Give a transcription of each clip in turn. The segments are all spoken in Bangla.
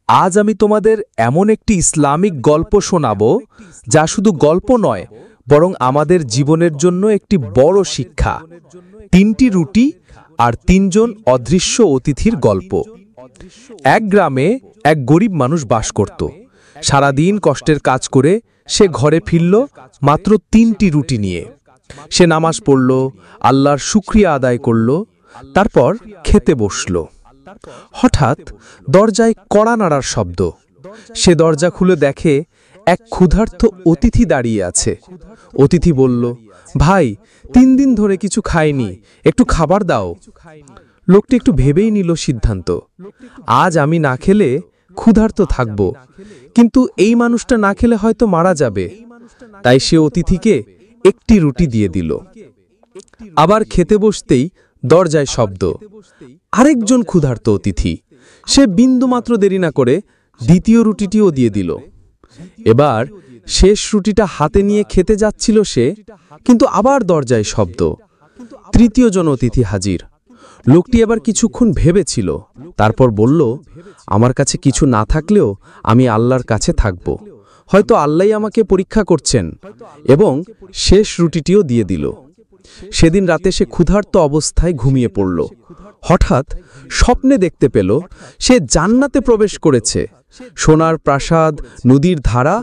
আজ আমি তোমাদের এমন একটি ইসলামিক গল্প শোনাবো যা শুধু গল্প নয় বরং আমাদের জীবনের জন্য একটি বড় শিক্ষা। 3টি রুটি আর 3 জন অদৃশ্য অতিথির গল্প। এক গ্রামে এক গরিব মানুষ বাস করত। সারাদিন কষ্টের কাজ করে সে ঘরে ফিরল মাত্র 3টি রুটি নিয়ে। সে নামাজ পড়ল, আল্লাহর শুকরিয়া আদায় করল, তারপর খেতে বসল। হঠাৎ দরজায় কড়া নাড়ার শব্দ। সে দরজা খুলে দেখে এক ক্ষুধার্ত অতিথি দাঁড়িয়ে আছে। অতিথি বলল, ভাই, 3 দিন ধরে কিছু খাইনি, একটু খাবার দাও। লোকটি একটু ভেবেই নিল সিদ্ধান্ত, আজ আমি না খেলে ক্ষুধার্ত থাকব, কিন্তু এই মানুষটা না খেলে হয়তো মারা যাবে। তাই সে অতিথিকে একটি রুটি দিয়ে দিল। আবার খেতে বসতেই দরজায় শব্দ। আরেকজন ক্ষুধার্ত অতিথি। সে বিন্দুমাত্র দেরি না করে দ্বিতীয় রুটিটিও দিয়ে দিল। এবার শেষ রুটিটা হাতে নিয়ে খেতে যাচ্ছিল সে, কিন্তু আবার দরজায় শব্দ। তৃতীয় জন অতিথি হাজির। লোকটি এবার কিছুক্ষণ ভেবেছিল, তারপর বলল, আমার কাছে কিছু না থাকলেও আমি আল্লাহর কাছে থাকব। হয়তো আল্লাহই আমাকে পরীক্ষা করছেন, এবং শেষ রুটিটিও দিয়ে দিল। সেদিন রাতে সে ক্ষুধার্ত অবস্থায় ঘুমিয়ে পড়ল। হঠাৎ স্বপ্নে দেখতে পেল সে জান্নাতে প্রবেশ করেছে। সোনার প্রাসাদ, নদীর ধারা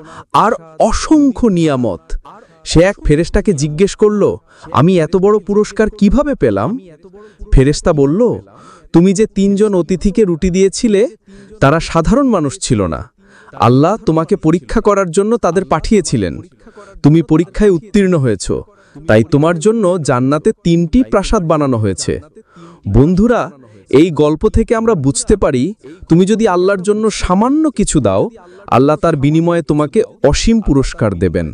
আর অসংখ্য নিয়ামত। সে এক ফেরেশতাকে জিজ্ঞেস করল, আমি এত বড় পুরস্কার কিভাবে পেলাম? ফেরেশতা বলল, তুমি যে 3 জন অতিথিকে রুটি দিয়েছিলে তারা সাধারণ মানুষ ছিল না। আল্লাহ তোমাকে পরীক্ষা করার জন্য তাদের পাঠিয়েছিলেন। তুমি পরীক্ষায় উত্তীর্ণ হয়েছ, তাই তোমার জন্য জান্নাতে 3টি প্রাসাদ বানানো হয়েছে। বন্ধুরা, এই গল্প থেকে আমরা বুঝতে পারি, তুমি যদি আল্লাহর জন্য সামান্য কিছু দাও, আল্লাহ তার বিনিময়ে তোমাকে অসীম পুরস্কার দেবেন।